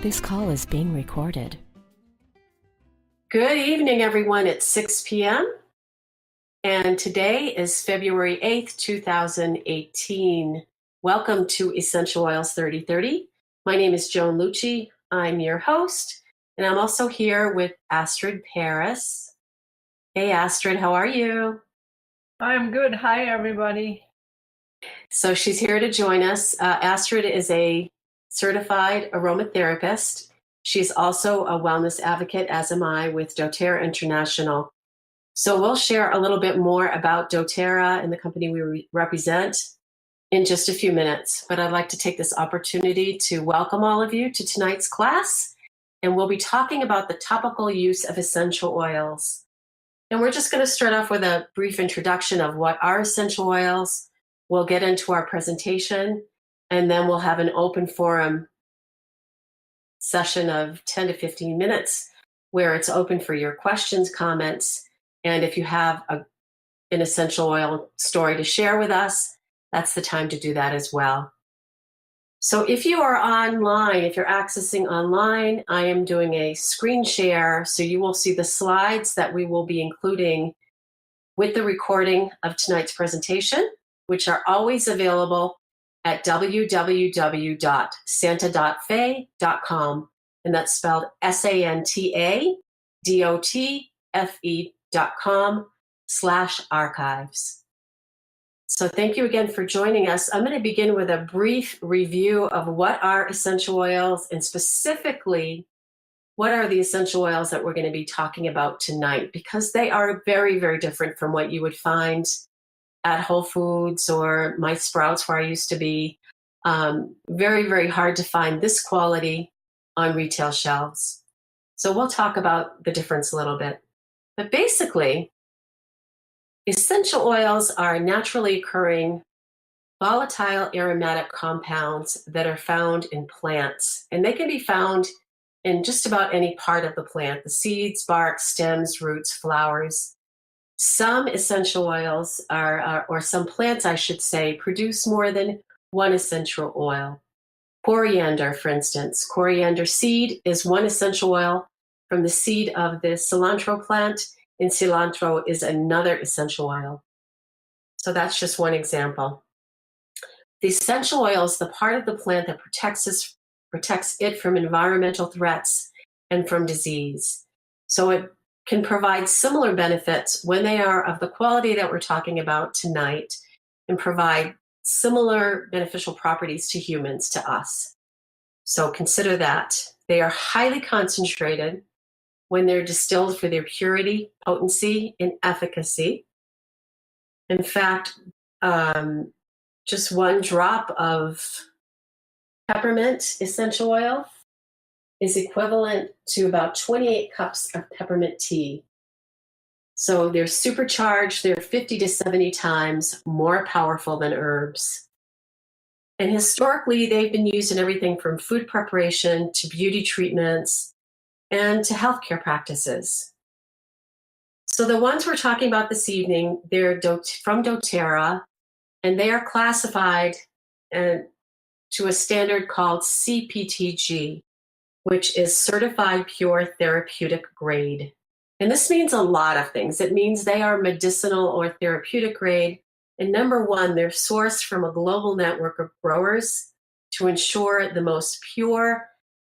This call is being recorded. Good evening, everyone. It's 6 p.m. and today is February 8th, 2018. Welcome to Essential Oils 3030. My name is Joan Lucci. I'm your host, and I'm also here with Astrid Parris. Hey, Astrid, how are you? I'm good. Hi, everybody. So she's here to join us. Astrid is a certified aromatherapist. She's also a wellness advocate, as am I, with doTERRA International. So we'll share a little bit more about doTERRA and the company we represent in just a few minutes. But I'd like to take this opportunity to welcome all of you to tonight's class. And we'll be talking about the topical use of essential oils. And we're just going to start off with a brief introduction of what are essential oils. We'll get into our presentation, and then we'll have an open forum session of 10 to 15 minutes where it's open for your questions, comments, and if you have an essential oil story to share with us, that's the time to do that as well. So if you are online, if you're accessing online, I am doing a screen share, so you will see the slides that we will be including with the recording of tonight's presentation, which are always available at www.santa.fe.com, and that's spelled SANTADOTFE.com/archives. So thank you again for joining us. I'm going to begin with a brief review of what are essential oils, and specifically what are the essential oils that we're going to be talking about tonight, because they are very, very different from what you would find at Whole Foods or my Sprouts, where I used to be. Very, very hard to find this quality on retail shelves. So we'll talk about the difference a little bit. But basically, essential oils are naturally occurring volatile aromatic compounds that are found in plants. And they can be found in just about any part of the plant: the seeds, bark, stems, roots, flowers. Some essential oils or some plants, I should say, produce more than one essential oil. Coriander, for instance. Coriander seed is one essential oil from the seed of the cilantro plant, and cilantro is another essential oil. So that's just one example. The essential oil is the part of the plant that protects it from environmental threats and from disease. So it can provide similar benefits when they are of the quality that we're talking about tonight, and provide similar beneficial properties to humans, to us. So consider that. They are highly concentrated when they're distilled for their purity, potency, and efficacy. In fact, just one drop of peppermint essential oil is equivalent to about 28 cups of peppermint tea. So they're supercharged. They're 50 to 70 times more powerful than herbs. And historically, they've been used in everything from food preparation to beauty treatments and to healthcare practices. So the ones we're talking about this evening, they're from doTERRA, and they are classified to a standard called CPTG, which is Certified Pure Therapeutic Grade. And this means a lot of things. It means they are medicinal or therapeutic grade. And number one, they're sourced from a global network of growers to ensure the most pure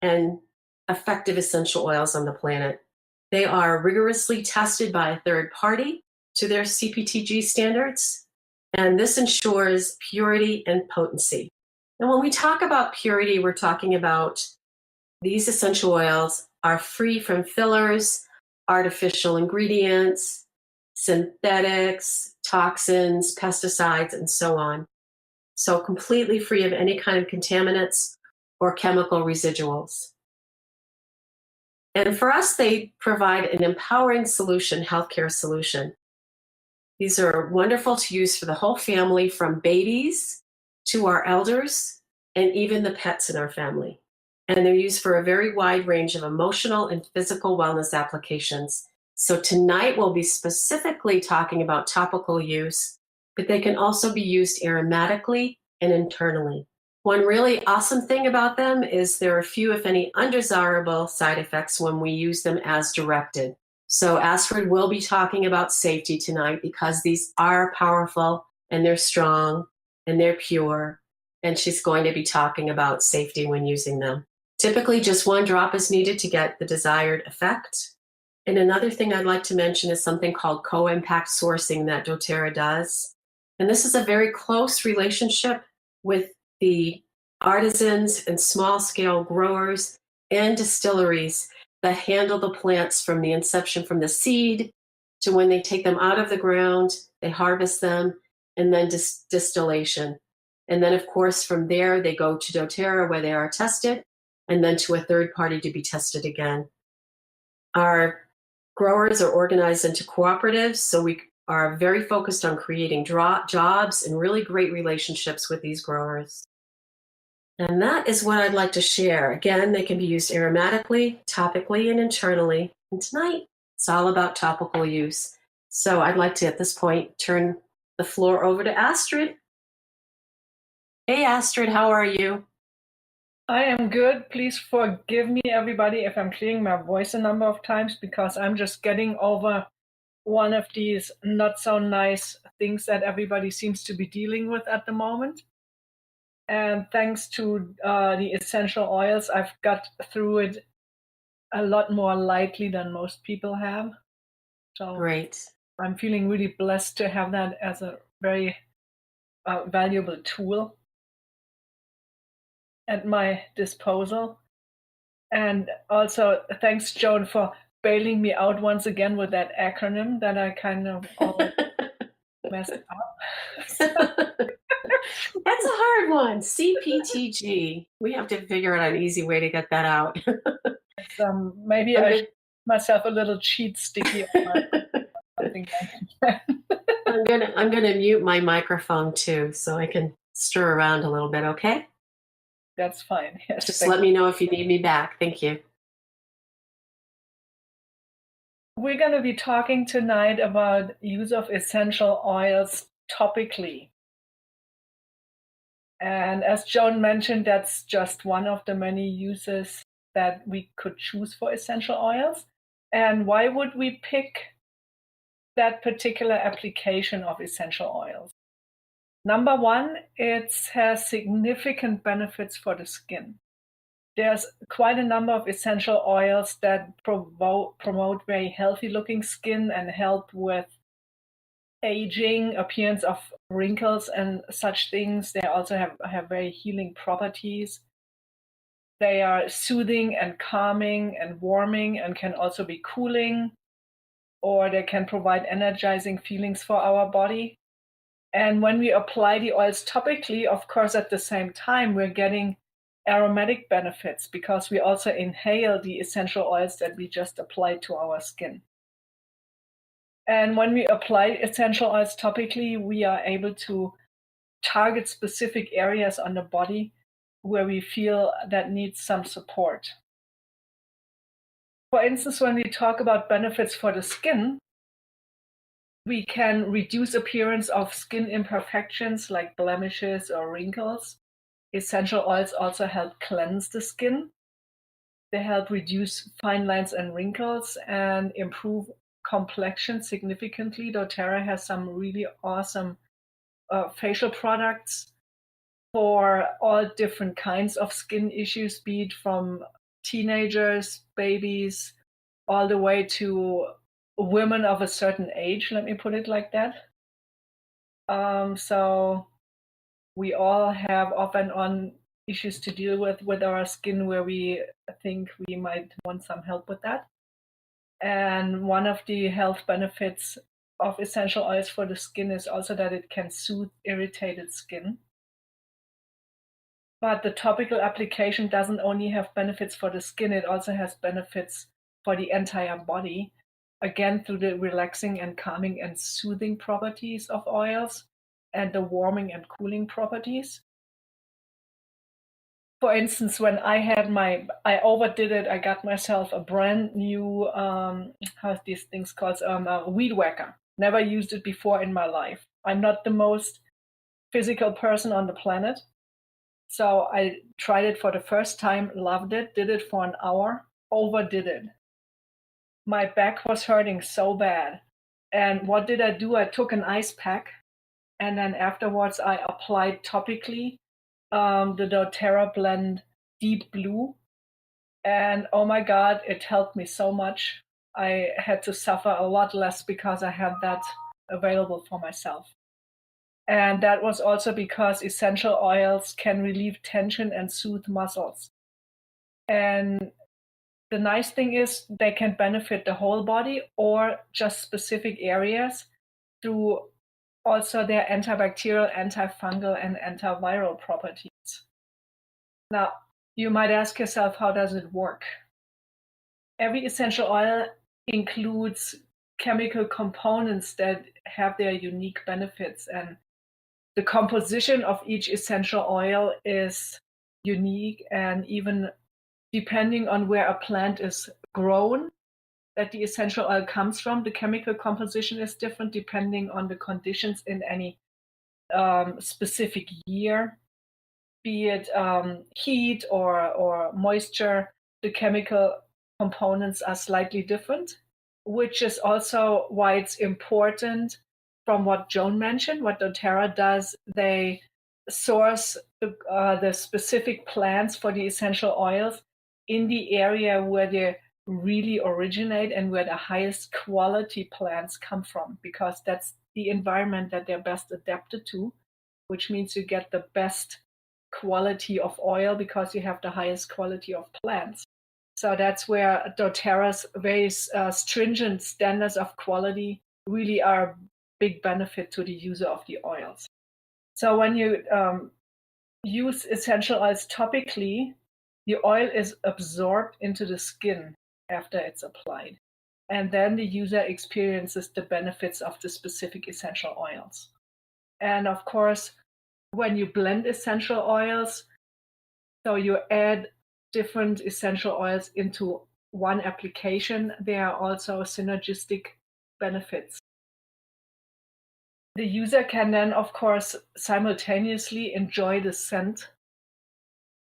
and effective essential oils on the planet. They are rigorously tested by a third party to their CPTG standards. And this ensures purity and potency. And when we talk about purity, we're talking about these essential oils are free from fillers, artificial ingredients, synthetics, toxins, pesticides, and so on. So completely free of any kind of contaminants or chemical residuals. And for us, they provide an empowering solution, healthcare solution. These are wonderful to use for the whole family, from babies to our elders and even the pets in our family. And they're used for a very wide range of emotional and physical wellness applications. So tonight we'll be specifically talking about topical use, but they can also be used aromatically and internally. One really awesome thing about them is there are few, if any, undesirable side effects when we use them as directed. So Astrid will be talking about safety tonight because these are powerful and they're strong and they're pure. And she's going to be talking about safety when using them. Typically, just one drop is needed to get the desired effect. And another thing I'd like to mention is something called co-impact sourcing that doTERRA does. And this is a very close relationship with the artisans and small-scale growers and distilleries that handle the plants from the inception, from the seed to when they take them out of the ground, they harvest them, and then distillation. And then, of course, from there, they go to doTERRA where they are tested, and then to a third party to be tested again. Our growers are organized into cooperatives, so we are very focused on creating jobs and really great relationships with these growers. And that is what I'd like to share. Again, they can be used aromatically, topically, and internally. And tonight, it's all about topical use. So I'd like to, at this point, turn the floor over to Astrid. Hey, Astrid, how are you? I am good. Please forgive me, everybody, if I'm clearing my voice a number of times, because I'm just getting over one of these not so nice things that everybody seems to be dealing with at the moment. And thanks to the essential oils, I've got through it a lot more lightly than most people have. So Great. I'm feeling really blessed to have that as a very valuable tool at my disposal. And also thanks, Joan, for bailing me out once again with that acronym that I kind of all messed up. That's a hard one. CPTG. We have to figure out an easy way to get that out. Maybe I should give myself a little cheat sticky or something like that. I'm gonna mute my microphone too, so I can stir around a little bit. Okay. That's fine. Yes, just let me know if you need me back. Thank you. We're going to be talking tonight about use of essential oils topically. And as Joan mentioned, that's just one of the many uses that we could choose for essential oils. And why would we pick that particular application of essential oils? Number one, it has significant benefits for the skin. There's quite a number of essential oils that promote very healthy looking skin and help with aging, appearance of wrinkles and such things. They also have very healing properties. They are soothing and calming and warming and can also be cooling, or they can provide energizing feelings for our body. And when we apply the oils topically, of course, at the same time, we're getting aromatic benefits because we also inhale the essential oils that we just applied to our skin. And when we apply essential oils topically, we are able to target specific areas on the body where we feel that needs some support. For instance, when we talk about benefits for the skin, we can reduce appearance of skin imperfections like blemishes or wrinkles. Essential oils also help cleanse the skin. They help reduce fine lines and wrinkles and improve complexion significantly. doTERRA has some really awesome facial products for all different kinds of skin issues, be it from teenagers, babies, all the way to women of a certain age, let me put it like that. So we all have off and on issues to deal with our skin where we think we might want some help with that. And one of the health benefits of essential oils for the skin is also that it can soothe irritated skin. But the topical application doesn't only have benefits for the skin, it also has benefits for the entire body. Again, through the relaxing and calming and soothing properties of oils and the warming and cooling properties. For instance, when I overdid it, I got myself a brand new, how's these things called, a weed whacker. Never used it before in my life. I'm not the most physical person on the planet. So I tried it for the first time, loved it, did it for an hour, overdid it. My back was hurting so bad. And what did I do? I took an ice pack, and then afterwards I applied topically the doTERRA blend Deep Blue. And oh my God, it helped me so much. I had to suffer a lot less because I had that available for myself. And that was also because essential oils can relieve tension and soothe muscles. And the nice thing is they can benefit the whole body or just specific areas through also their antibacterial, antifungal, and antiviral properties. Now, you might ask yourself, how does it work? Every essential oil includes chemical components that have their unique benefits, and the composition of each essential oil is unique, and even depending on where a plant is grown that the essential oil comes from, the chemical composition is different depending on the conditions in any specific year, be it heat or moisture. The chemical components are slightly different, which is also why it's important. From what Joan mentioned, what doTERRA does, they source the specific plants for the essential oils in the area where they really originate and where the highest quality plants come from, because that's the environment that they're best adapted to, which means you get the best quality of oil because you have the highest quality of plants. So that's where doTERRA's very stringent standards of quality really are a big benefit to the user of the oils. So when you use essential oils topically, the oil is absorbed into the skin after it's applied. And then the user experiences the benefits of the specific essential oils. And of course, when you blend essential oils, so you add different essential oils into one application, there are also synergistic benefits. The user can then, of course, simultaneously enjoy the scent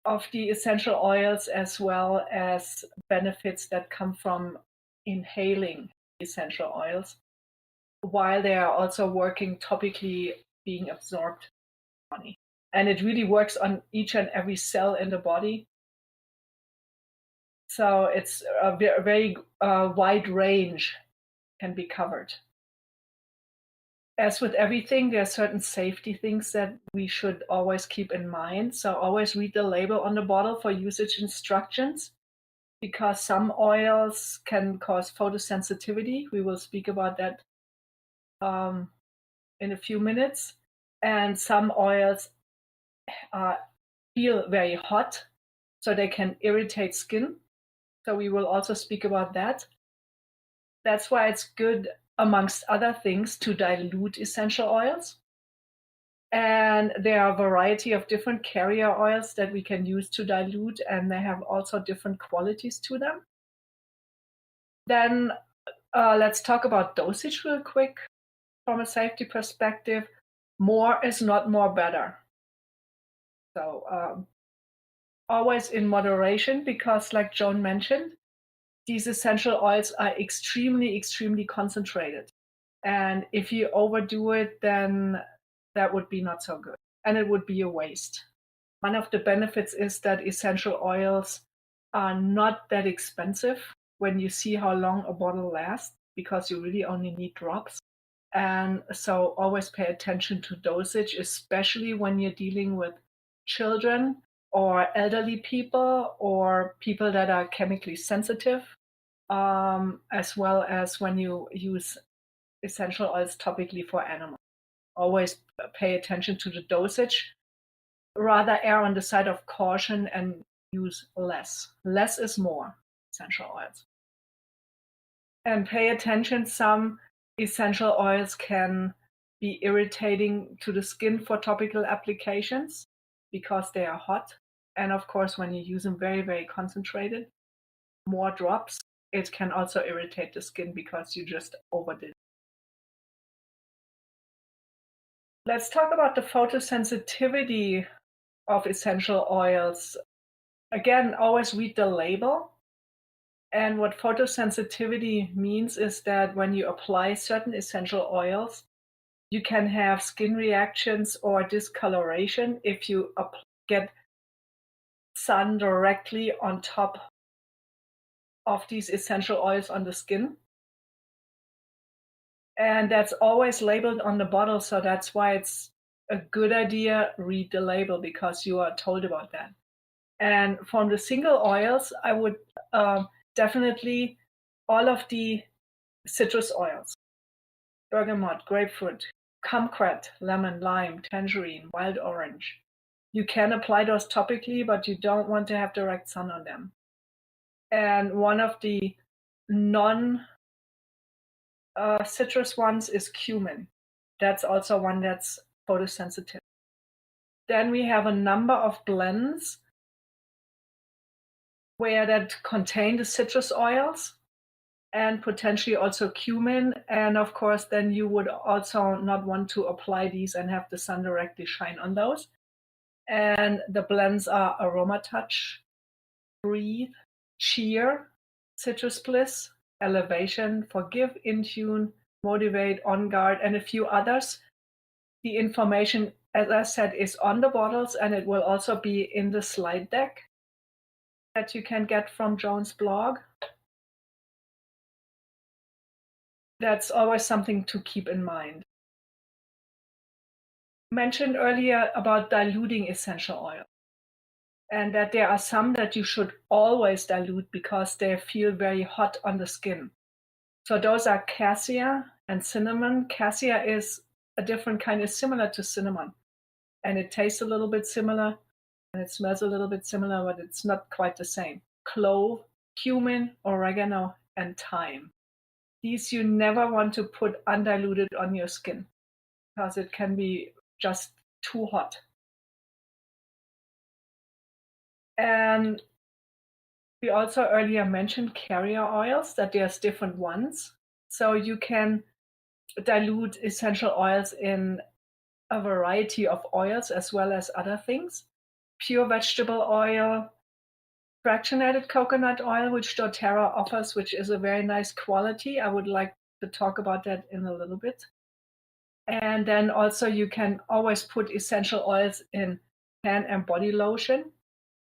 of the essential oils as well as benefits that come from inhaling essential oils, while they are also working topically, being absorbed in the body. And it really works on each and every cell in the body. So it's a very wide range can be covered. As with everything, there are certain safety things that we should always keep in mind. So always read the label on the bottle for usage instructions, because some oils can cause photosensitivity. We will speak about that in a few minutes. And some oils feel very hot, so they can irritate skin. So we will also speak about that. That's why it's good, amongst other things, to dilute essential oils. And there are a variety of different carrier oils that we can use to dilute, and they have also different qualities to them. Then let's talk about dosage real quick. From a safety perspective, more is not more better. So always in moderation, because like Joan mentioned, these essential oils are extremely, extremely concentrated. And if you overdo it, then that would be not so good. And it would be a waste. One of the benefits is that essential oils are not that expensive when you see how long a bottle lasts, because you really only need drops. And so always pay attention to dosage, especially when you're dealing with children or elderly people or people that are chemically sensitive, as well as when you use essential oils topically for animals. Always pay attention to the dosage. Rather err on the side of caution and use less. Less is more essential oils. And pay attention, some essential oils can be irritating to the skin for topical applications because they are hot. And of course, when you use them very, very concentrated, more drops, it can also irritate the skin because you just overdid it. Let's talk about the photosensitivity of essential oils. Again, always read the label. And what photosensitivity means is that when you apply certain essential oils, you can have skin reactions or discoloration if you get sun directly on top of these essential oils on the skin. And that's always labeled on the bottle, so that's why it's a good idea, read the label, because you are told about that. And from the single oils, I would definitely all of the citrus oils, bergamot, grapefruit, kumquat, lemon, lime, tangerine, wild orange. You can apply those topically, but you don't want to have direct sun on them. And one of the non-citrus ones is cumin. That's also one that's photosensitive. Then we have a number of blends where that contain the citrus oils and potentially also cumin. And of course, then you would also not want to apply these and have the sun directly shine on those. And the blends are Aromatouch, Breathe, Cheer, Citrus Bliss, Elevation, Forgive, Intune, Motivate, On Guard, and a few others. The information, as I said, is on the bottles, and it will also be in the slide deck that you can get from Joan's blog. That's always something to keep in mind. Mentioned earlier about diluting essential oil, and that there are some that you should always dilute because they feel very hot on the skin. So those are cassia and cinnamon. Cassia is a different kind, it's similar to cinnamon, and it tastes a little bit similar and it smells a little bit similar, but it's not quite the same. Clove, cumin, oregano, and thyme. These you never want to put undiluted on your skin because it can be just too hot. And we also earlier mentioned carrier oils, that there's different ones. So you can dilute essential oils in a variety of oils as well as other things. Pure vegetable oil, fractionated coconut oil, which doTERRA offers, which is a very nice quality. I would like to talk about that in a little bit. And then also you can always put essential oils in hand and body lotion.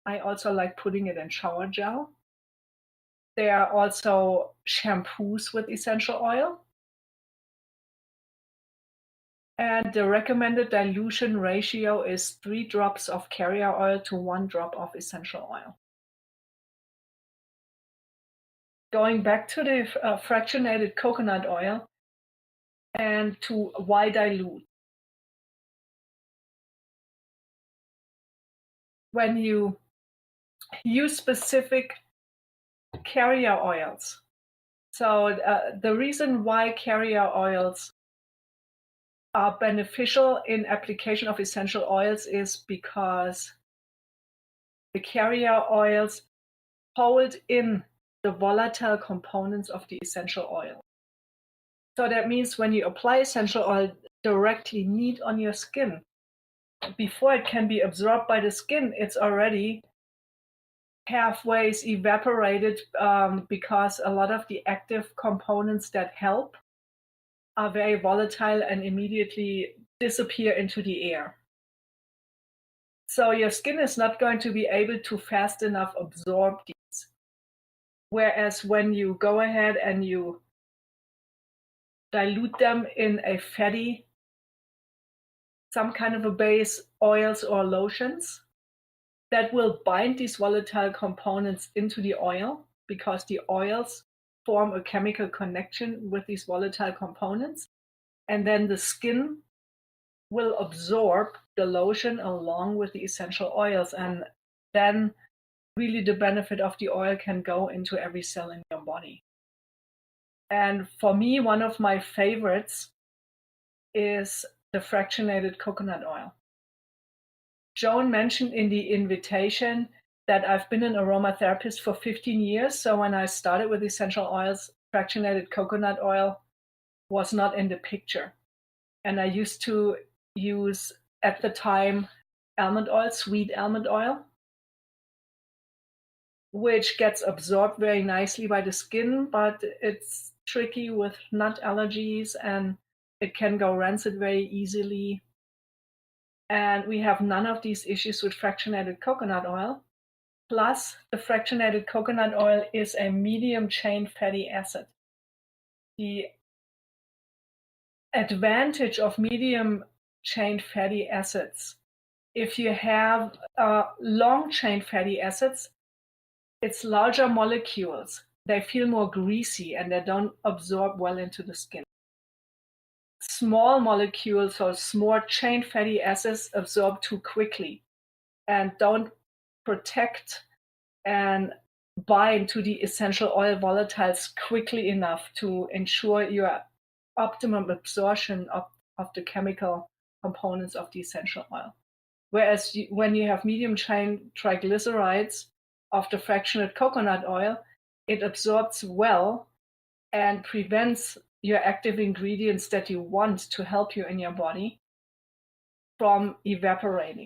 I also like putting it in shower gel. There are also shampoos with essential oil. And the recommended dilution ratio is 3 drops of carrier oil to 1 drop of essential oil. Going back to the fractionated coconut oil and to why dilute. When you use specific carrier oils, so the reason why carrier oils are beneficial in application of essential oils is because the carrier oils hold in the volatile components of the essential oil. So that means when you apply essential oil directly neat on your skin, before it can be absorbed by the skin, it's already halfway evaporated because a lot of the active components that help are very volatile and immediately disappear into the air. So your skin is not going to be able to fast enough absorb these. Whereas when you go ahead and you dilute them in a fatty, some kind of a base, oils or lotions, that will bind these volatile components into the oil because the oils form a chemical connection with these volatile components. And then the skin will absorb the lotion along with the essential oils. And then really the benefit of the oil can go into every cell in your body. And for me, one of my favorites is the fractionated coconut oil. Joan mentioned in the invitation that I've been an aromatherapist for 15 years. So when I started with essential oils, fractionated coconut oil was not in the picture. And I used to use, at the time, almond oil, sweet almond oil, which gets absorbed very nicely by the skin, but it's tricky with nut allergies and it can go rancid very easily. And we have none of these issues with fractionated coconut oil. Plus, the fractionated coconut oil is a medium chain fatty acid. The advantage of medium chain fatty acids, if you have long chain fatty acids, it's larger molecules. They feel more greasy and they don't absorb well into the skin. Small molecules or small chain fatty acids absorb too quickly and don't protect and bind to the essential oil volatiles quickly enough to ensure your optimum absorption of the chemical components of the essential oil. Whereas when you have medium chain triglycerides of the fractionated coconut oil, it absorbs well and prevents your active ingredients that you want to help you in your body from evaporating.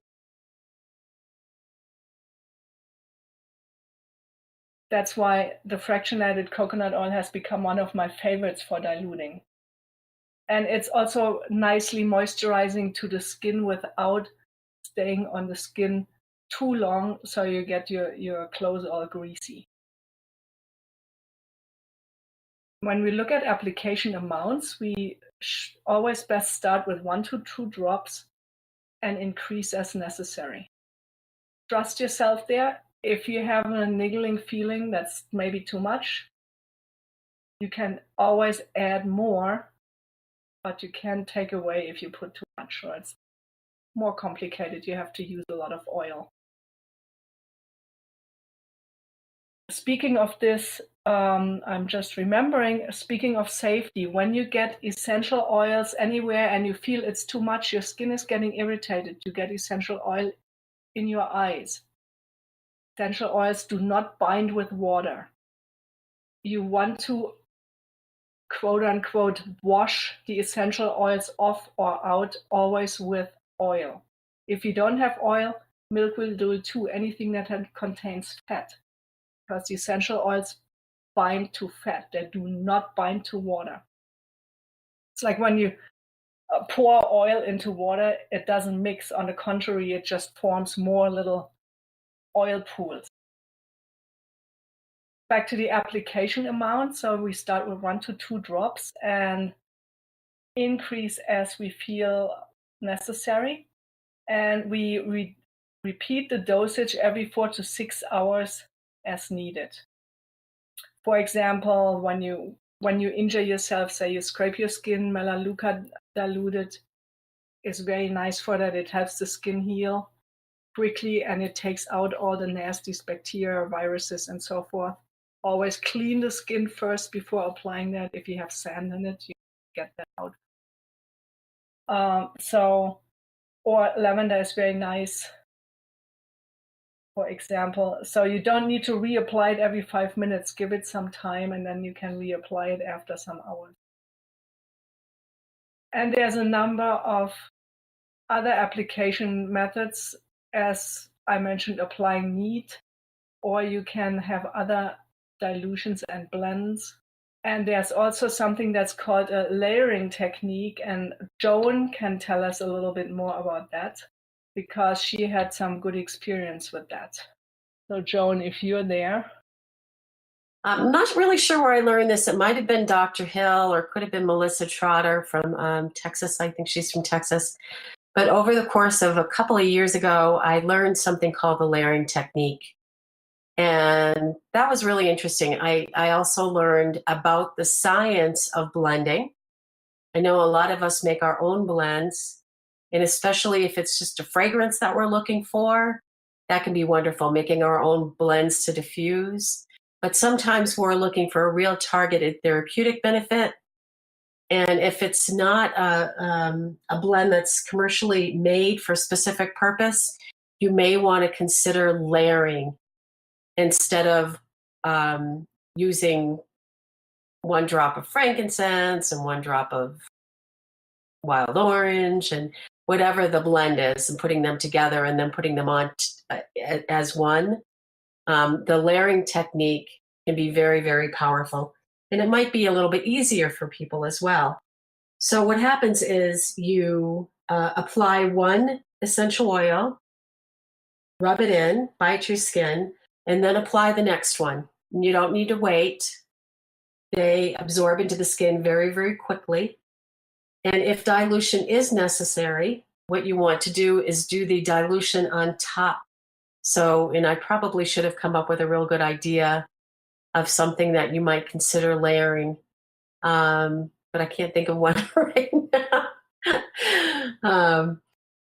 That's why the fractionated coconut oil has become one of my favorites for diluting. And it's also nicely moisturizing to the skin without staying on the skin too long, so you get your clothes all greasy. When we look at application amounts, we always best start with 1 to 2 drops and increase as necessary. Trust yourself there. If you have a niggling feeling that's maybe too much, you can always add more, but you can take away if you put too much, or it's more complicated. You have to use a lot of oil. Speaking of this, I'm just remembering, speaking of safety, when you get essential oils anywhere and you feel it's too much, your skin is getting irritated, you get essential oil in your eyes. Essential oils do not bind with water. You want to, quote unquote, wash the essential oils off or out always with oil. If you don't have oil, milk will do it too, anything that contains fat, because the essential oils bind to fat. They do not bind to water. It's like when you pour oil into water, it doesn't mix. On the contrary, it just forms more little oil pools. Back to the application amount. So we start with 1 to 2 drops and increase as we feel necessary. And we repeat the dosage every 4 to 6 hours as needed. For example, when you injure yourself, say you scrape your skin, Melaleuca diluted is very nice for that. It helps the skin heal quickly and it takes out all the nasty bacteria, viruses, and so forth. Always clean the skin first before applying that. If you have sand in it, you get that out. Or lavender is very nice, for example. So you don't need to reapply it every 5 minutes. Give it some time and then you can reapply it after some hours. And there's a number of other application methods, as I mentioned, applying neat, or you can have other dilutions and blends. And there's also something that's called a layering technique, and Joan can tell us a little bit more about that because she had some good experience with that. So Joan, if you're there. I'm not really sure where I learned this. It might have been Dr. Hill or could have been Melissa Trotter from Texas. I think she's from Texas. But over the course of a couple of years ago, I learned something called the layering technique. And that was really interesting. I also learned about the science of blending. I know a lot of us make our own blends, and especially if it's just a fragrance that we're looking for, that can be wonderful, making our own blends to diffuse. But sometimes we're looking for a real targeted therapeutic benefit. And if it's not a blend that's commercially made for a specific purpose, you may want to consider layering instead of using 1 drop of frankincense and 1 drop of wild orange and whatever the blend is and putting them together and then putting them on as one. The layering technique can be very, very powerful. And it might be a little bit easier for people as well. So what happens is you apply one essential oil, rub it in, bite your skin, and then apply the next one. And you don't need to wait. They absorb into the skin very, very quickly. And if dilution is necessary, what you want to do is do the dilution on top. So, and I probably should have come up with a real good idea of something that you might consider layering, but I can't think of one right now.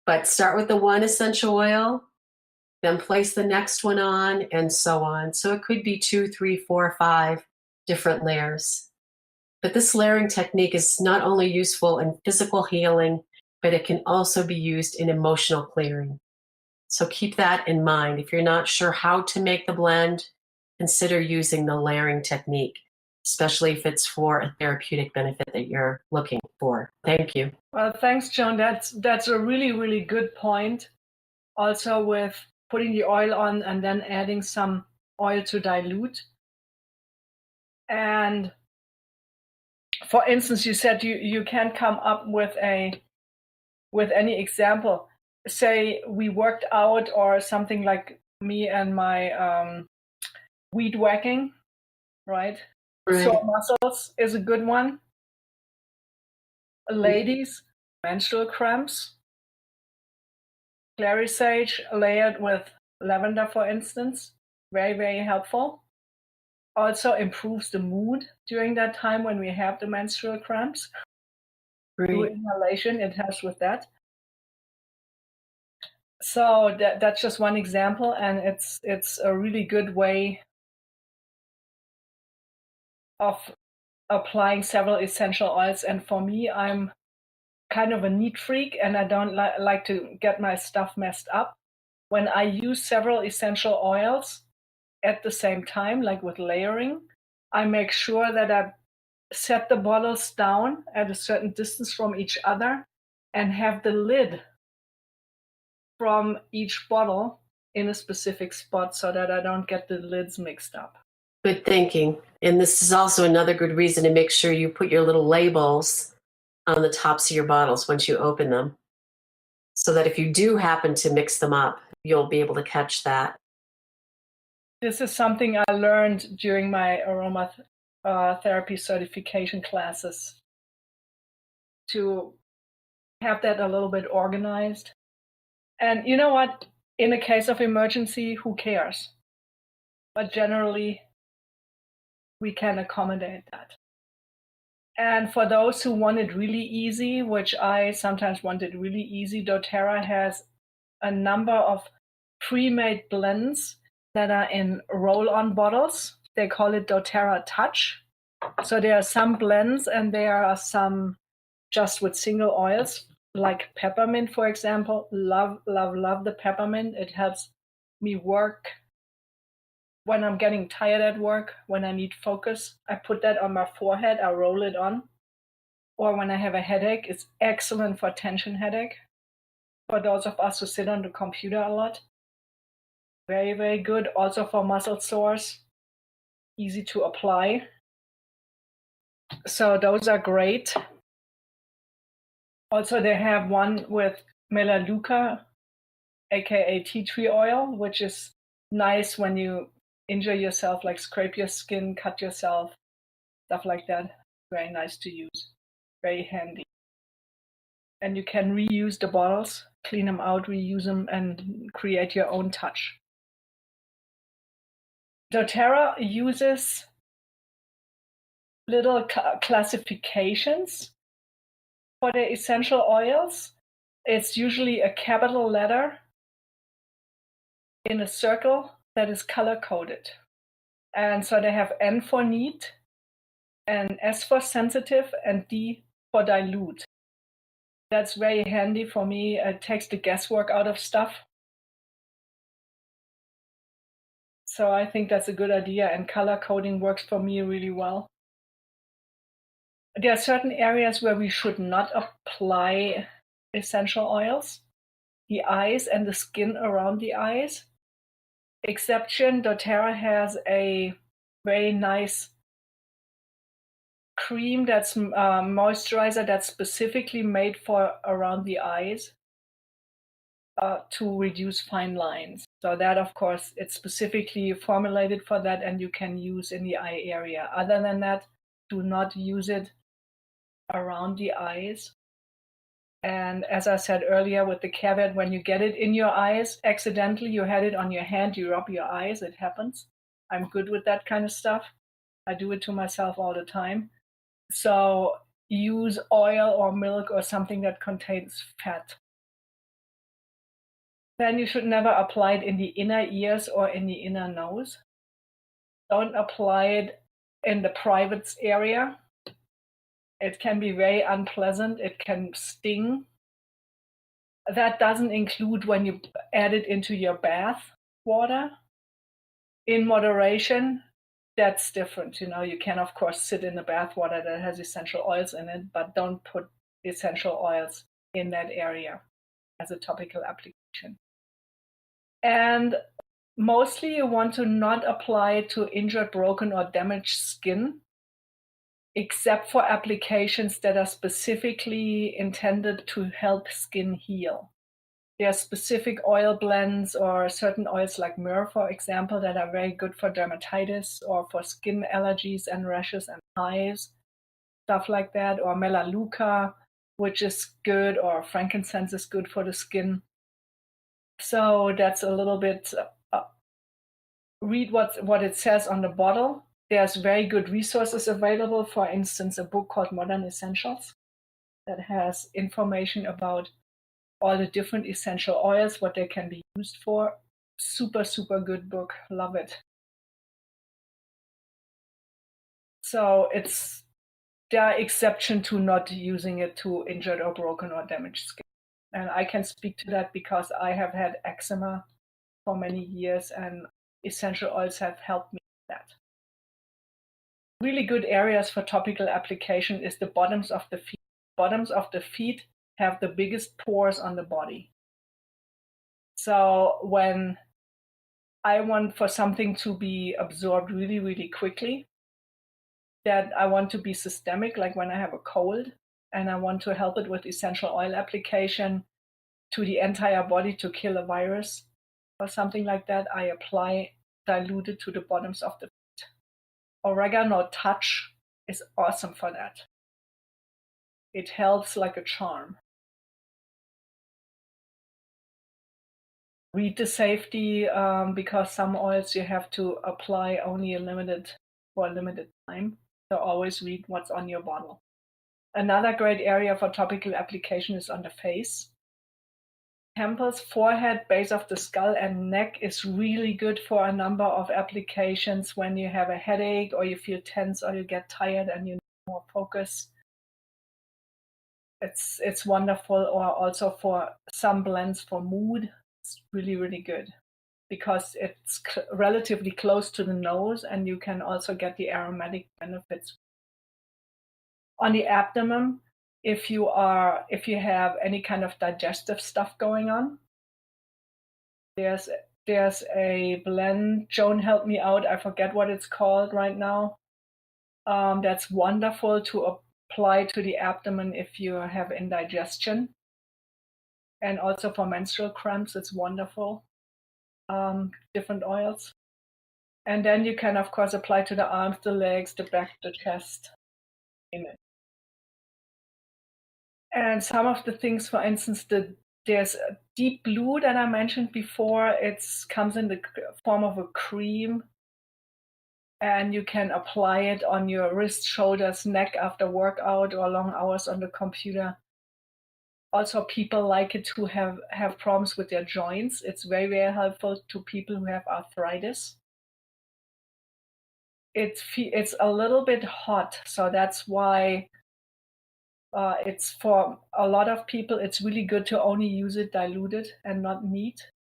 But start with the one essential oil, then place the next one on, and so on. So it could be 2, 3, 4, 5 different layers. But this layering technique is not only useful in physical healing, but it can also be used in emotional clearing. So keep that in mind. If you're not sure how to make the blend, consider using the layering technique, especially if it's for a therapeutic benefit that you're looking for. Thank you. Well, thanks, Joan. That's a really, really good point. Also with putting the oil on and then adding some oil to dilute. And for instance, you said you can't come up with any example. Say we worked out or something like me and my weed whacking, right? Sore muscles is a good one. Ladies, menstrual cramps, clary sage layered with lavender, for instance, very, very helpful. Also improves the mood during that time when we have the menstrual cramps. Through inhalation, it helps with that. So that's just one example, and it's a really good way of applying several essential oils. And for me, I'm kind of a neat freak, and I don't like to get my stuff messed up. When I use several essential oils at the same time, like with layering, I make sure that I set the bottles down at a certain distance from each other and have the lid from each bottle in a specific spot so that I don't get the lids mixed up. Good thinking. And this is also another good reason to make sure you put your little labels on the tops of your bottles once you open them, so that if you do happen to mix them up, you'll be able to catch that. This is something I learned during my aromatherapy certification classes, to have that a little bit organized. And you know what? In a case of emergency, who cares? But generally, we can accommodate that. And for those who want it really easy, which I sometimes want it really easy, doTERRA has a number of pre-made blends that are in roll-on bottles. They call it doTERRA Touch. So there are some blends and there are some just with single oils, like peppermint, for example. Love, love, love the peppermint. It helps me work when I'm getting tired at work, when I need focus. I put that on my forehead, I roll it on. Or when I have a headache, it's excellent for tension headache. For those of us who sit on the computer a lot. Very, very good. Also for muscle sores, easy to apply. So those are great. Also, they have one with melaleuca, aka tea tree oil, which is nice when you injure yourself, like scrape your skin, cut yourself, stuff like that. Very nice to use. Very handy. And you can reuse the bottles, clean them out, reuse them, and create your own touch. doTERRA uses little classifications for the essential oils. It's usually a capital letter in a circle that is color-coded. And so they have N for neat, and S for sensitive, and D for dilute. That's very handy for me. It takes the guesswork out of stuff. So I think that's a good idea, and color coding works for me really well. There are certain areas where we should not apply essential oils, the eyes and the skin around the eyes. Exception, doTERRA has a very nice cream that's moisturizer that's specifically made for around the eyes to reduce fine lines. So that, of course, it's specifically formulated for that and you can use in the eye area. Other than that, do not use it around the eyes. And as I said earlier, with the caveat, when you get it in your eyes, accidentally, you had it on your hand, you rub your eyes, it happens. I'm good with that kind of stuff. I do it to myself all the time. So use oil or milk or something that contains fat. Then you should never apply it in the inner ears or in the inner nose. Don't apply it in the private area. It can be very unpleasant. It can sting. That doesn't include when you add it into your bath water. In moderation, that's different. You can, of course, sit in the bath water that has essential oils in it, but don't put essential oils in that area as a topical application. And mostly you want to not apply it to injured, broken, or damaged skin, except for applications that are specifically intended to help skin heal. There are specific oil blends or certain oils like myrrh, for example, that are very good for dermatitis or for skin allergies and rashes and hives, stuff like that, or melaleuca, which is good, or frankincense is good for the skin. So that's a little bit, read what it says on the bottle. There's very good resources available. For instance, a book called Modern Essentials that has information about all the different essential oils, what they can be used for. Super, super good book. Love it. So there are exceptions to not using it to injured or broken or damaged skin. And I can speak to that because I have had eczema for many years and essential oils have helped me with that. Really good areas for topical application is the bottoms of the feet. Bottoms of the feet have the biggest pores on the body. So when I want for something to be absorbed really, really quickly, that I want to be systemic, like when I have a cold, and I want to help it with essential oil application to the entire body to kill a virus or something like that, I apply diluted to the bottoms of the feet. Oregano touch is awesome for that. It helps like a charm. Read the safety because some oils you have to apply only for a limited time. So always read what's on your bottle. Another great area for topical application is on the face. Temples, forehead, base of the skull, and neck is really good for a number of applications when you have a headache or you feel tense or you get tired and you need more focus. It's wonderful, or also for some blends for mood. It's really, really good because it's relatively close to the nose and you can also get the aromatic benefits. On the abdomen, if you have any kind of digestive stuff going on, there's a blend. Joan helped me out. I forget what it's called right now. That's wonderful to apply to the abdomen if you have indigestion. And also for menstrual cramps, it's wonderful. Different oils. And then you can, of course, apply to the arms, the legs, the back, the chest. And some of the things, for instance, there's a deep blue that I mentioned before. It comes in the form of a cream. And you can apply it on your wrist, shoulders, neck after workout or long hours on the computer. Also, people like it who have problems with their joints. It's very, very helpful to people who have arthritis. It's a little bit hot, so that's why it's for a lot of people, it's really good to only use it diluted and not neat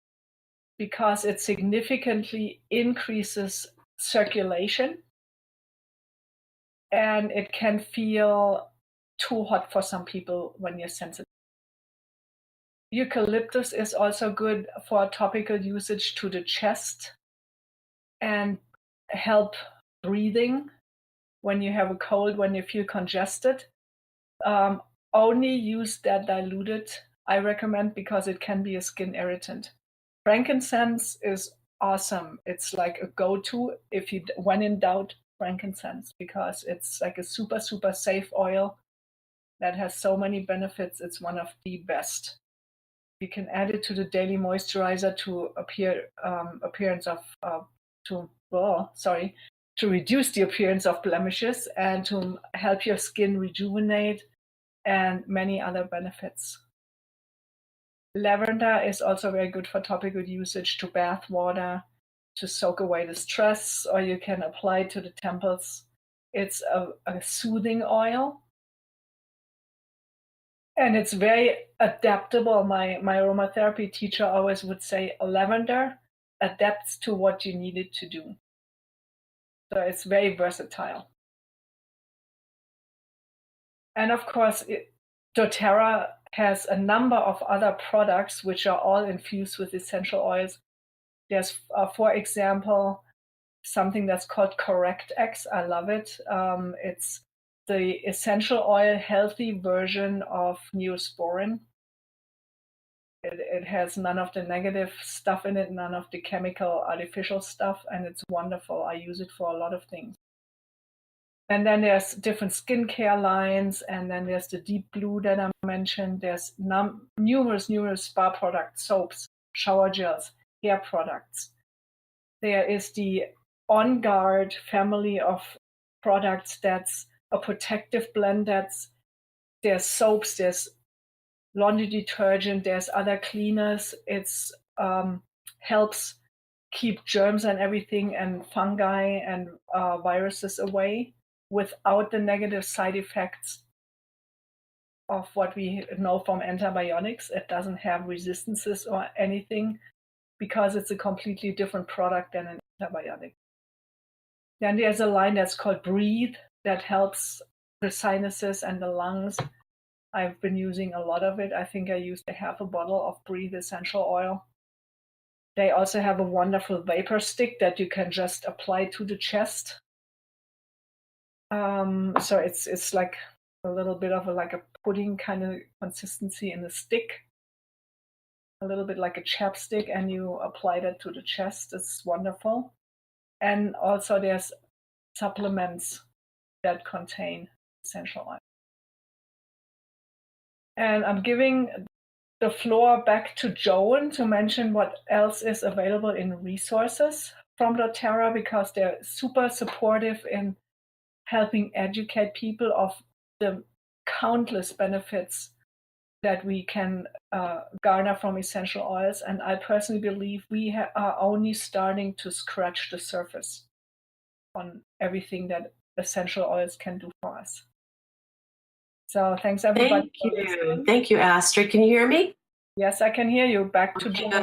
because it significantly increases circulation and it can feel too hot for some people when you're sensitive. Eucalyptus is also good for topical usage to the chest and help breathing when you have a cold, when you feel congested. Only use that diluted, I recommend, because it can be a skin irritant. Frankincense is awesome. It's like a go-to if you, when in doubt, frankincense, because it's like a super, super safe oil that has so many benefits. It's one of the best. You can add it to the daily moisturizer to to reduce the appearance of blemishes and to help your skin rejuvenate, and many other benefits. Lavender is also very good for topical usage to bath water, to soak away the stress, or you can apply it to the temples. It's a soothing oil. And it's very adaptable. My aromatherapy teacher always would say lavender adapts to what you need it to do. So it's very versatile. And of course, doTERRA has a number of other products which are all infused with essential oils. There's, for example, something that's called Correct X. I love it. It's the essential oil healthy version of Neosporin. It has none of the negative stuff in it, none of the chemical artificial stuff, and it's wonderful. I use it for a lot of things. And then there's different skincare lines, and then there's the deep blue that I mentioned. There's numerous spa products, soaps, shower gels, hair products. There is the On Guard family of products that's a protective blend. There's soaps, there's laundry detergent, there's other cleaners. It's helps keep germs and everything and fungi and viruses away without the negative side effects of what we know from antibiotics. It doesn't have resistances or anything because it's a completely different product than an antibiotic. Then there's a line that's called Breathe that helps the sinuses and the lungs. I've been using a lot of it. I think I used half a bottle of Breathe essential oil. They also have a wonderful vapor stick that you can just apply to the chest. So it's like a little bit of like a pudding kind of consistency in the stick, a little bit like a chapstick, and you apply that to the chest. It's wonderful. And also there's supplements that contain essential oil. And I'm giving the floor back to Joan to mention what else is available in resources from doTERRA, because they're super supportive in helping educate people of the countless benefits that we can garner from essential oils. And I personally believe we are only starting to scratch the surface on everything that essential oils can do for us. So thanks everybody. Thank you, Astrid. Can you hear me? Yes, I can hear you. Back to Joan.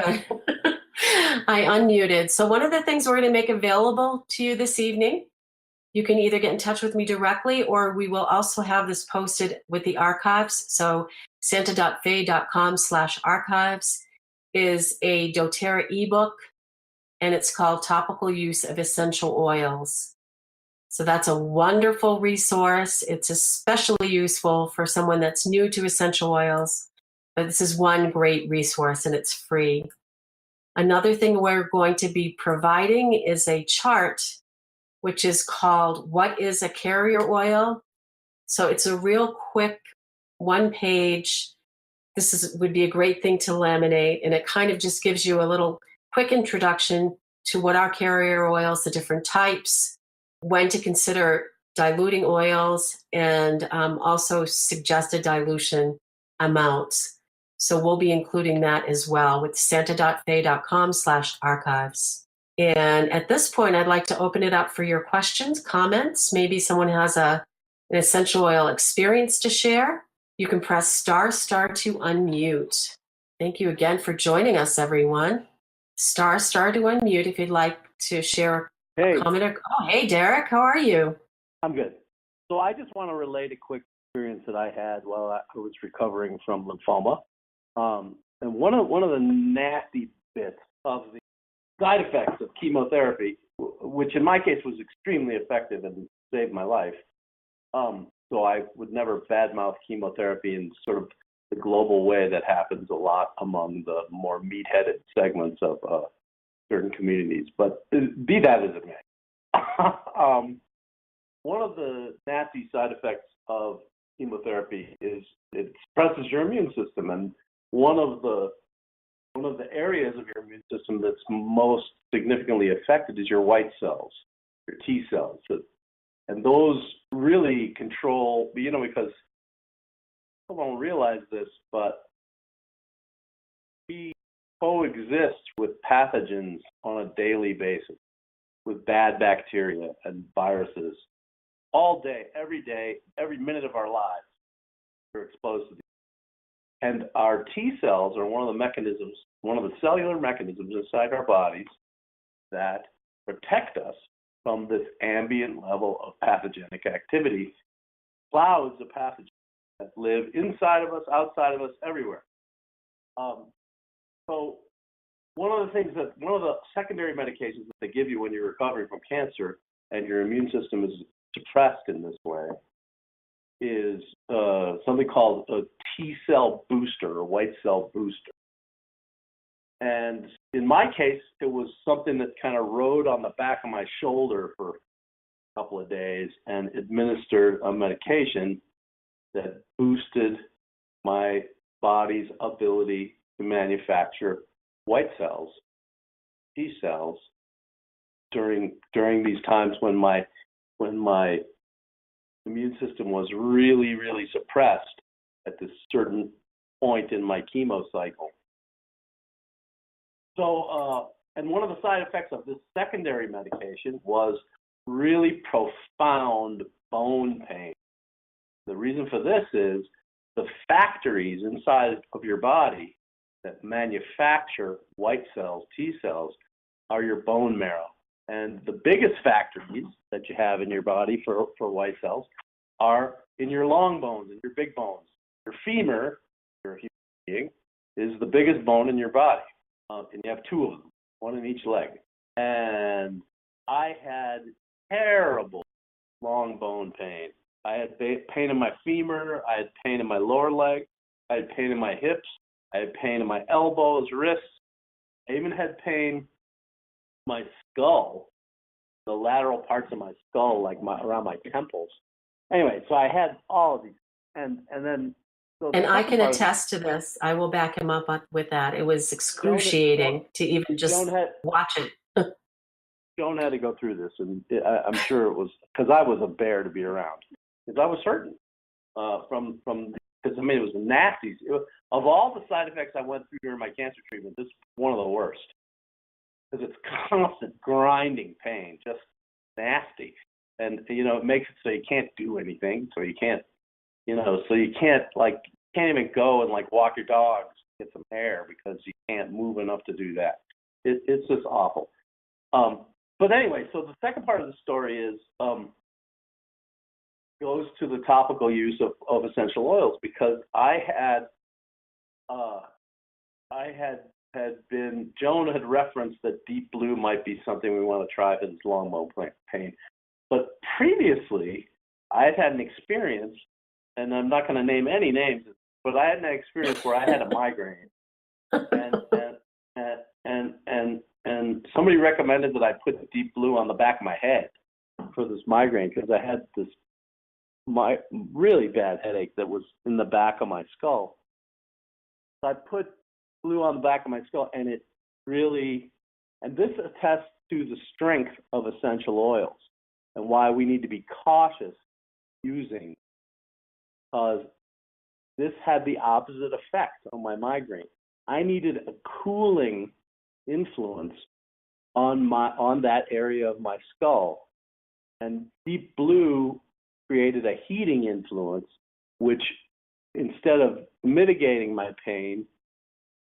I unmuted. So one of the things we're going to make available to you this evening, you can either get in touch with me directly, or we will also have this posted with the archives. So santa.fe.com/archives is a doTERRA ebook, and it's called Topical Use of Essential Oils. So that's a wonderful resource. It's especially useful for someone that's new to essential oils, but this is one great resource and it's free. Another thing we're going to be providing is a chart, which is called What is a Carrier Oil? So it's a real quick one page. This would be a great thing to laminate, and it kind of just gives you a little quick introduction to what are carrier oils, the different types, when to consider diluting oils, and also suggested dilution amounts. So we'll be including that as well with santa.fe.com/archives. And at this point, I'd like to open it up for your questions, comments. Maybe someone has an essential oil experience to share. You can press ** to unmute. Thank you again for joining us, everyone. * to unmute if you'd like to share a comment. Oh, hey, Derek, how are you? I'm good. So I just want to relate a quick experience that I had while I was recovering from lymphoma. And one of the nasty bits of the side effects of chemotherapy, which in my case was extremely effective and saved my life. So I would never badmouth chemotherapy in sort of the global way that happens a lot among the more meat-headed segments of certain communities. But be that as it may, one of the nasty side effects of chemotherapy is it suppresses your immune system, and one of the areas of your immune system that's most significantly affected is your white cells, your T cells, and those really control. Because people don't realize this, but we coexist with pathogens on a daily basis, with bad bacteria and viruses, all day, every minute of our lives. We're exposed to these. And our T cells are one of the cellular mechanisms inside our bodies that protect us from this ambient level of pathogenic activity, clouds of pathogens that live inside of us, outside of us, everywhere. So one of the secondary medications that they give you when you're recovering from cancer and your immune system is suppressed in this way is something called a T cell booster, or white cell booster. And in my case, it was something that kind of rode on the back of my shoulder for a couple of days and administered a medication that boosted my body's ability to manufacture white cells, T cells, during these times when my immune system was really, really suppressed at this certain point in my chemo cycle. So, and one of the side effects of this secondary medication was really profound bone pain. The reason for this is the factories inside of your body that manufacture white cells, T cells, are your bone marrow. And the biggest factories that you have in your body for white cells are in your long bones, in your big bones. Your femur, your human being, is the biggest bone in your body. And you have two of them, one in each leg. And I had terrible long bone pain. I had pain in my femur. I had pain in my lower leg. I had pain in my hips. I had pain in my elbows, wrists. I even had pain in my skull, the lateral parts of my skull, like around my temples. Anyway, so I had all of these. And then... And I can attest to this. I will back him up with that. It was excruciating to even just watch it. Joan had to go through this, and I'm sure it was because I was a bear to be around. Because I was hurting because it was nasty. Of all the side effects I went through during my cancer treatment, this is one of the worst. Because it's constant grinding pain, just nasty. And, it makes it so you can't do anything. So you can't, so you can't even go and walk your dogs, get some air because you can't move enough to do that. It's just awful. But anyway, so the second part of the story is goes to the topical use of essential oils, because Joan had referenced that deep blue might be something we want to try for this long bone pain. But previously, I had an experience, and I'm not going to name any names, but I had an experience where I had a migraine, and somebody recommended that I put deep blue on the back of my head for this migraine because I had this really bad headache that was in the back of my skull. So I put blue on the back of my skull, and it really, and this attests to the strength of essential oils and why we need to be cautious using, because this had the opposite effect on my migraine. I needed a cooling influence on that area of my skull, and deep blue created a heating influence, which instead of mitigating my pain,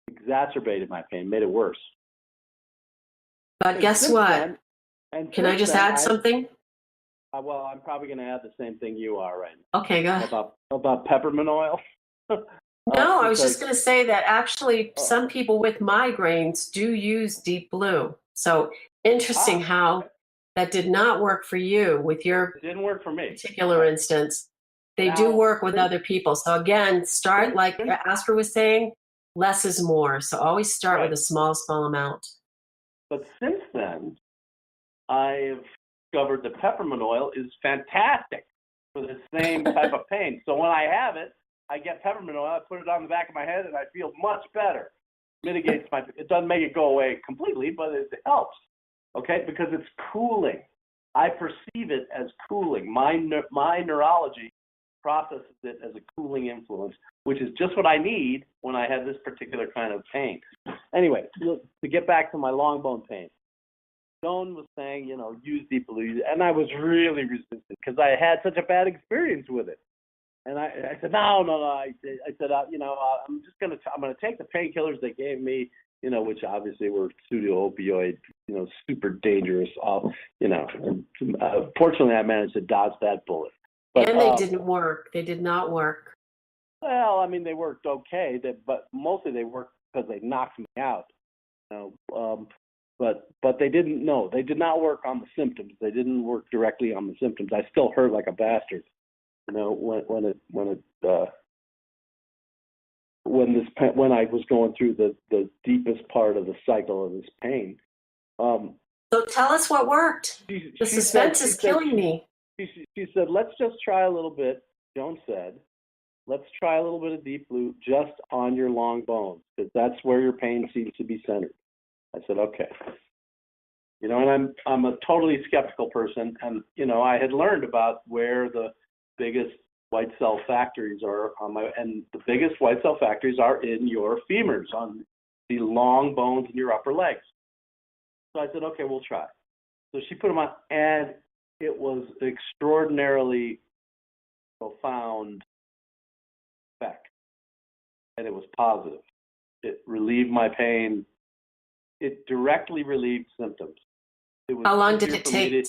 exacerbated my pain, made it worse. But guess what? Can I just add something? Well, I'm probably going to add the same thing you are right now. Okay, go ahead. About peppermint oil. No, I was just going to say that actually some people with migraines do use Deep Blue. So interesting how that did not work for you with your It didn't work for me. particular instance. They do work with other people. So again, start like Astrid was saying, less is more. So always start with a small amount. But since then, I've discovered that peppermint oil is fantastic for the same type of pain. So when I have it, I get peppermint oil, I put it on the back of my head, and I feel much better. Mitigates it doesn't make it go away completely, but it helps, okay, because it's cooling. I perceive it as cooling. My neurology processes it as a cooling influence, which is just what I need when I have this particular kind of pain. Anyway, to get back to my long bone pain, Joan was saying, use Deep Blue, and I was really resistant because I had such a bad experience with it. And I said, no. I said, I'm going to take the painkillers they gave me, which obviously were pseudo-opioid, super dangerous. Fortunately, I managed to dodge that bullet. But, and they didn't work. They did not work. Well, I mean, they worked okay, but mostly they worked because they knocked me out. But they didn't. No, they did not work on the symptoms. They didn't work directly on the symptoms. I still hurt like a bastard. When I was going through the deepest part of the cycle of this pain. So tell us what worked. The suspense is killing me. She said, let's just try a little bit. Joan said, let's try a little bit of Deep Blue just on your long bones, because that's where your pain seems to be centered. I said, okay. And I'm a totally skeptical person, and I had learned about where the biggest white cell factories are and the biggest white cell factories are in your femurs, on the long bones in your upper legs. So I said, okay, we'll try. So she put them on, and it was extraordinarily profound effect, and it was positive. It relieved my pain. It directly relieved symptoms. How long did it take?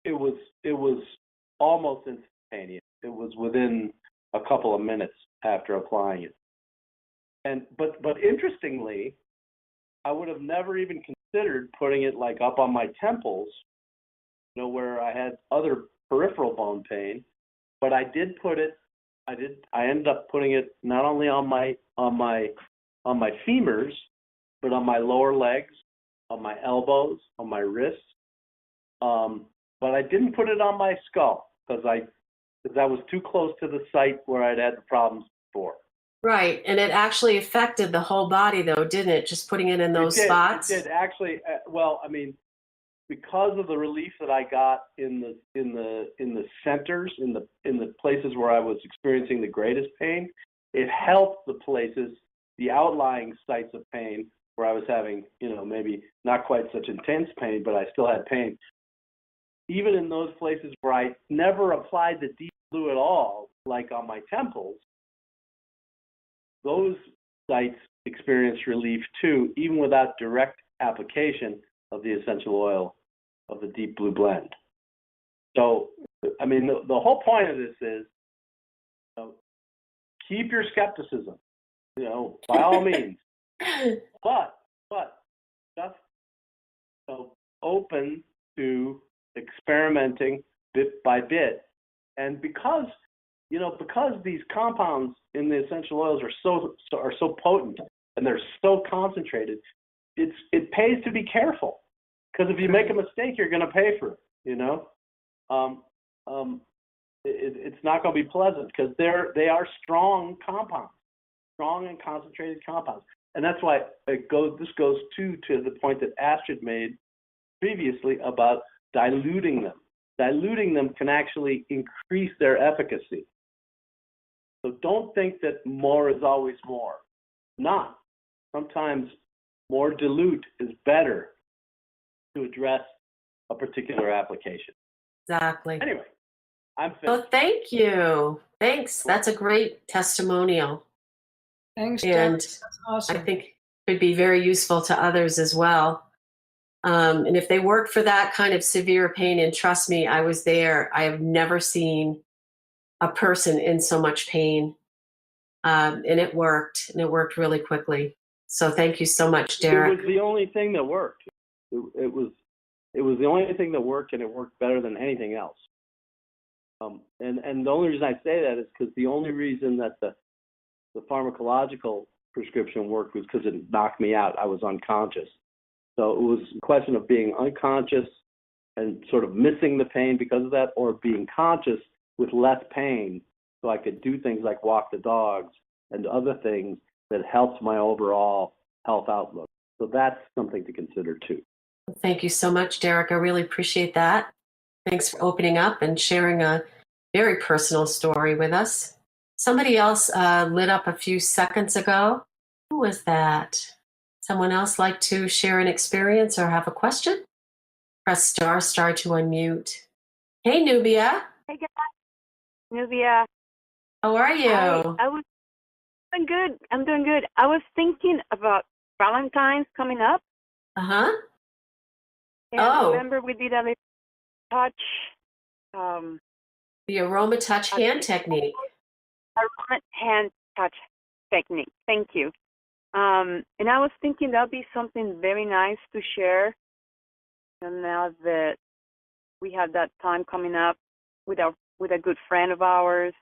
It was almost instantaneous. It was within a couple of minutes after applying it. But interestingly, I would have never even considered putting it like up on my temples, where I had other peripheral bone pain. But I did put it. I ended up putting it not only on my femurs, but on my lower legs, on my elbows, on my wrists. But I didn't put it on my skull because that was too close to the site where I'd had the problems before. Right, and it actually affected the whole body, though, didn't it? Just putting it in those spots. It did actually. Well, I mean, because of the relief that I got in the centers, in the places where I was experiencing the greatest pain, it helped the outlying sites of pain where I was having, maybe not quite such intense pain, but I still had pain. Even in those places where I never applied the Deep Blue at all, like on my temples, those sites experienced relief too, even without direct application of the essential oil of the Deep Blue blend. So, I mean, the whole point of this is, keep your skepticism, by all means, but just open to experimenting bit by bit. And because these compounds in the essential oils are so potent and they're so concentrated, it pays to be careful, because if you make a mistake, you're going to pay for it. It's not going to be pleasant, because they are strong compounds, strong and concentrated compounds. And that's why this goes to the point that Astrid made previously about diluting them. Diluting them can actually increase their efficacy. So don't think that more is always more. Not. Sometimes more dilute is better to address a particular application. Exactly. Anyway, I'm finished. Well, thank you. Thanks. That's a great testimonial. Thanks, And That's awesome. I think it could be very useful to others as well. And if they work for that kind of severe pain, and trust me, I was there, I have never seen a person in so much pain and it worked really quickly. So thank you so much, Derek. It was the only thing that worked. It was the only thing that worked, and it worked better than anything else. And the only reason I say that is because the only reason that the pharmacological prescription worked was because it knocked me out. I was unconscious. So it was a question of being unconscious and sort of missing the pain because of that, or being conscious with less pain so I could do things like walk the dogs and other things that helped my overall health outlook. So that's something to consider too. Thank you so much, Derek. I really appreciate that. Thanks for opening up and sharing a very personal story with us. Somebody else lit up a few seconds ago. Who was that? Someone else like to share an experience or have a question? Press star to unmute. Hey, Nubia. Hey guys, Nubia. How are you? I was doing good. I'm doing good. I was thinking about Valentine's coming up. Uh-huh. And Oh. remember we did a little touch. The Aroma Touch hand technique. Aroma hand touch technique. Thank you. And I was thinking that'd be something very nice to share. And now that we have that time coming up with a good friend of ours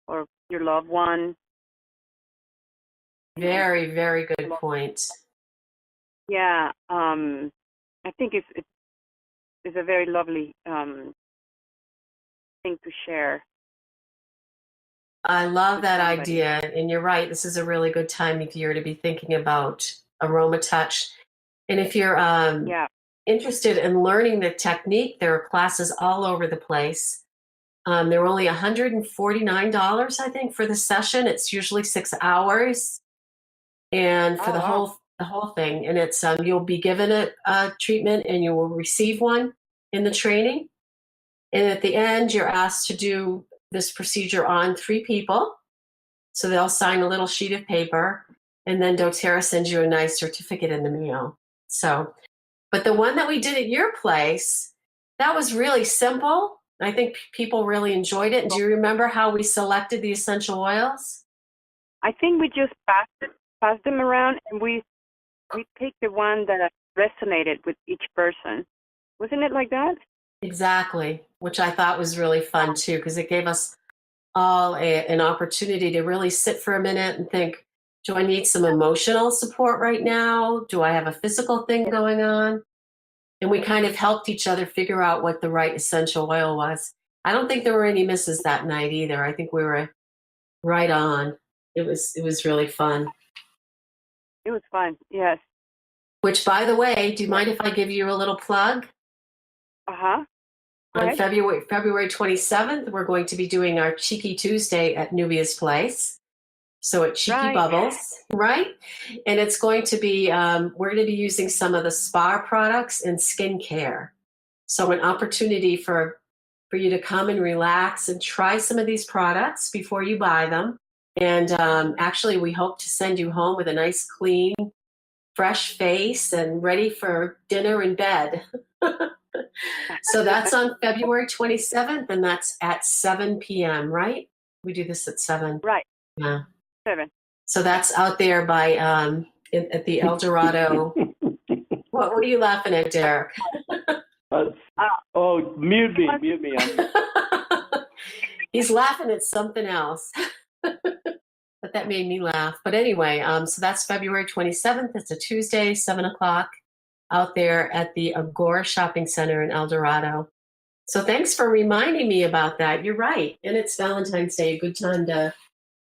or your loved one. Very, very good point. Yeah, I think it's a very lovely thing to share. I love that somebody. idea. And you're right. This is a really good time of year to be thinking about Aroma Touch. And if you're interested in learning the technique, there are classes all over the place. They're only $149, I think, for the session. It's usually 6 hours, and for the whole thing. And it's you'll be given a treatment, and you will receive one in the training. And at the end, you're asked to do this procedure on 3 people. So they'll sign a little sheet of paper, and then doTERRA sends you a nice certificate in the mail. So, but the one that we did at your place, that was really simple. I think people really enjoyed it. And do you remember how we selected the essential oils? I think we just passed them around, and we picked the one that resonated with each person. Wasn't it like that? Exactly, which I thought was really fun too, because it gave us all an opportunity to really sit for a minute and think, do I need some emotional support right now? Do I have a physical thing going on? And we kind of helped each other figure out what the right essential oil was. I don't think there were any misses that night either. I think we were right on. It was really fun. It was fun, yes. Which, by the way, do you mind if I give you a little plug? Uh-huh. On February 27th, we're going to be doing our Cheeky Tuesday at Nubia's place. So at Cheeky Bubbles, right? And it's going to be, we're going to be using some of the spa products and skincare. So an opportunity for you to come and relax and try some of these products before you buy them. And actually, we hope to send you home with a nice, clean, fresh face and ready for dinner and bed. So that's on February 27th, and that's at 7 p.m., right? We do this at 7. Right. Yeah. 7. So that's out there by at the El Dorado. What are you laughing at, Derek? Mute me. He's laughing at something else. But that made me laugh. But anyway, so that's February 27th. It's a Tuesday, 7 o'clock, out there at the Agora Shopping Center in El Dorado. So thanks for reminding me about that. You're right. And it's Valentine's Day, a good time to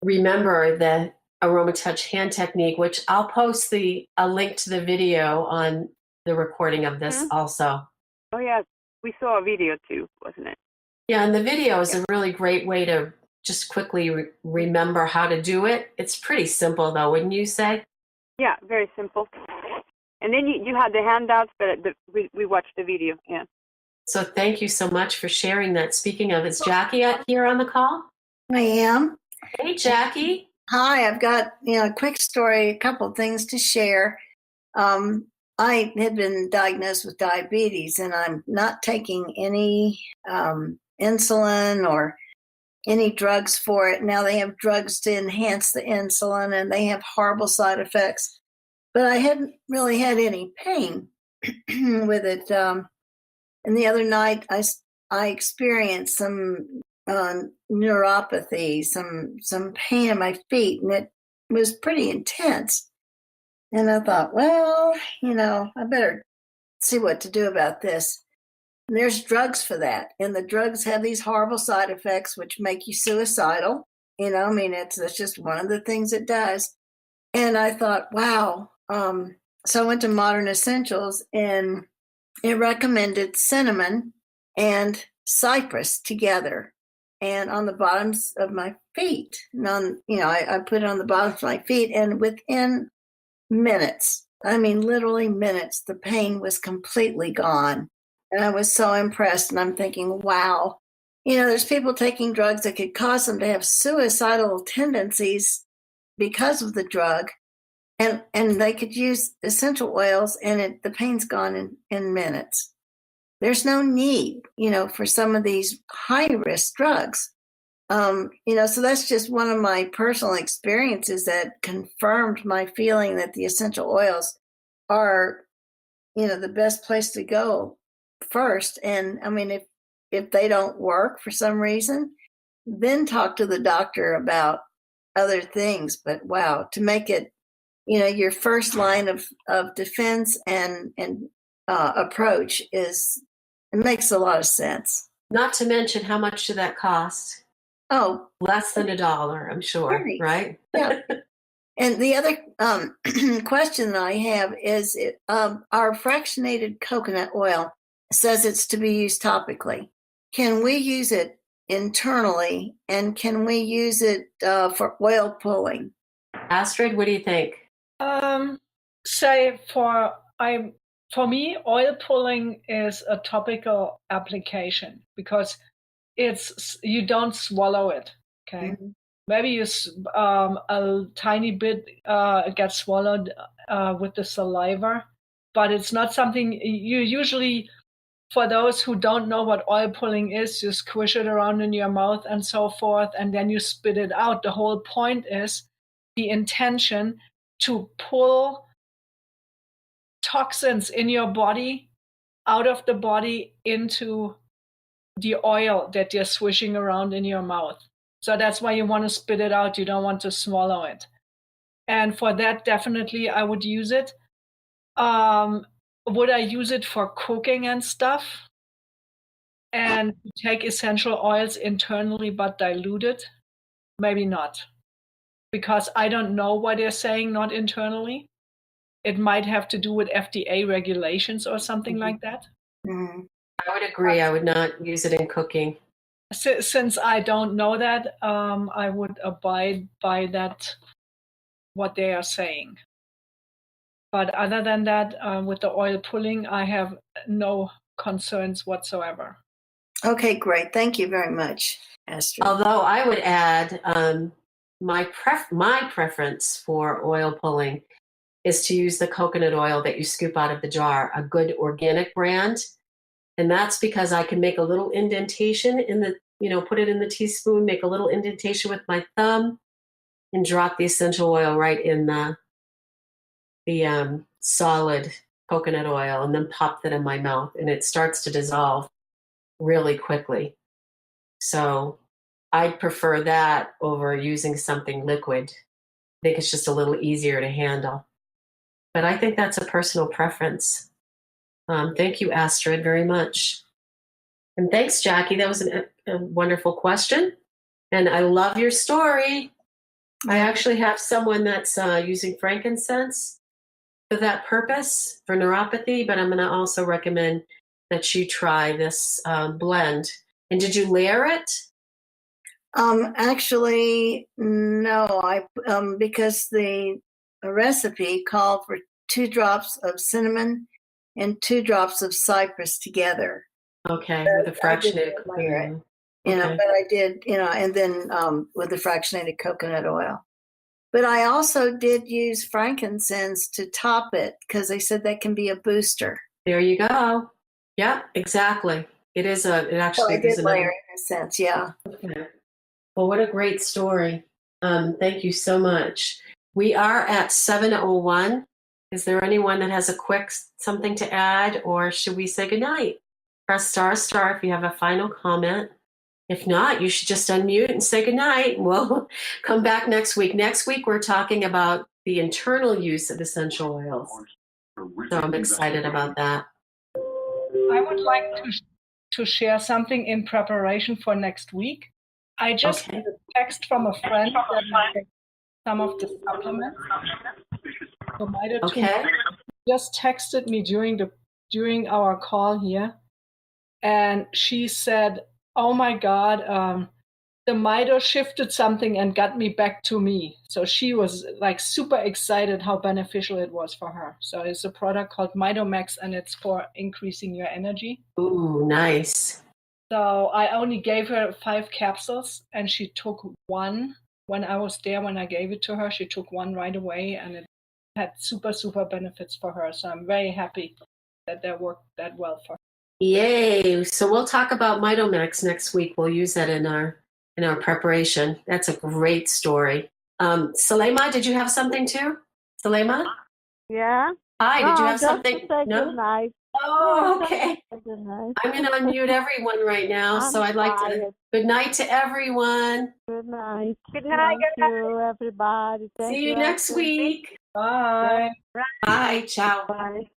remember the Aroma Touch hand technique, which I'll post a link to the video on the recording of this also. Oh, yeah. We saw a video too, wasn't it? Yeah, and the video is a really great way to just quickly remember how to do it. It's pretty simple, though, wouldn't you say? Yeah, very simple. And then you had the handouts, but we watched the video, yeah. So thank you so much for sharing that. Speaking of, is Jackie here on the call? I am. Hey, Jackie. Hi, I've got a quick story, a couple of things to share. I had been diagnosed with diabetes, and I'm not taking any insulin or any drugs for it. Now they have drugs to enhance the insulin, and they have horrible side effects. But I hadn't really had any pain with it. And the other night, I experienced some neuropathy, some pain in my feet, and it was pretty intense. And I thought, well, I better see what to do about this. And there's drugs for that, and the drugs have these horrible side effects, which make you suicidal. That's just one of the things it does. And I thought, wow. So I went to Modern Essentials, and it recommended cinnamon and cypress together, and on the bottoms of my feet. And I put it on the bottoms of my feet, and within minutes, literally minutes, the pain was completely gone. And I was so impressed, and I'm thinking, wow, there's people taking drugs that could cause them to have suicidal tendencies because of the drug. And they could use essential oils, and the pain's gone in minutes. There's no need, for some of these high-risk drugs. So that's just one of my personal experiences that confirmed my feeling that the essential oils are, the best place to go first. And if they don't work for some reason, then talk to the doctor about other things. But wow, to make it, your first line of defense and approach it makes a lot of sense. Not to mention, how much did that cost? Oh, less than $1, I'm sure, right? Yeah. And the other question that I have is, our fractionated coconut oil says it's to be used topically. Can we use it internally, and can we use it for oil pulling? Astrid, what do you think? For me, oil pulling is a topical application because you don't swallow it. Okay, mm-hmm. Maybe a tiny bit gets swallowed with the saliva, but it's not something you usually. For those who don't know what oil pulling is, you squish it around in your mouth and so forth, and then you spit it out. The whole point is the intention to pull toxins in your body out of the body into the oil that you're swishing around in your mouth. So that's why you want to spit it out. You don't want to swallow it. And for that, definitely I would use it. Would I use it for cooking and stuff? And take essential oils internally but diluted? Maybe not. Because I don't know why they're saying not internally. It might have to do with FDA regulations or something mm-hmm. like that. Mm-hmm. I would agree. I would not use it in cooking. Since I don't know that, I would abide by that, what they are saying. But other than that, with the oil pulling, I have no concerns whatsoever. Okay, great. Thank you very much, Astrid. Although I would add, my preference for oil pulling is to use the coconut oil that you scoop out of the jar, a good organic brand. And that's because I can make a little indentation put it in the teaspoon, make a little indentation with my thumb, and drop the essential oil right in the solid coconut oil, and then pop that in my mouth, and it starts to dissolve really quickly. So I'd prefer that over using something liquid. I think it's just a little easier to handle. But I think that's a personal preference. Thank you, Astrid, very much. And thanks, Jackie. That was a wonderful question. And I love your story. I actually have someone that's using frankincense for that purpose, for neuropathy, but I'm going to also recommend that you try this blend. And did you layer it? Actually, no. Because the recipe called for 2 drops of cinnamon and 2 drops of cypress together. Okay, with a fractionated coconut. But I did, and then with the fractionated coconut oil. But I also did use frankincense to top it because they said that can be a booster. There you go. Yeah, exactly. It is it actually I did layer in a sense, yeah. Okay. Well, what a great story. Thank you so much. We are at 7:01. Is there anyone that has a quick something to add, or should we say goodnight? Press star if you have a final comment. If not, you should just unmute and say goodnight. We'll come back next week. Next week, we're talking about the internal use of essential oils. So I'm excited about that. I would like to share something in preparation for next week. I just got a text from a friend that has some of the supplements. So just texted me during our call here, and she said, "Oh my God, the Mito shifted something and got me back to me." So she was like super excited how beneficial it was for her. So it's a product called Mitomax, and it's for increasing your energy. Ooh, nice. So I only gave her 5 capsules, and she took one when I was there. When I gave it to her, she took one right away, and it had super, super benefits for her. So I'm very happy that worked that well for her. Yay. So we'll talk about Mitomax next week. We'll use that in our preparation. That's a great story. Salema, did you have something too? Salema? Yeah. Hi, did you have just something? To say No? Good night. Oh, okay. Good night. I'm going to unmute everyone right now. So I'd like to. Good night to everyone. Good night. Good night. Thank you, everybody. Thank See you next Astrid. week. Bye. Bye. Ciao. Bye.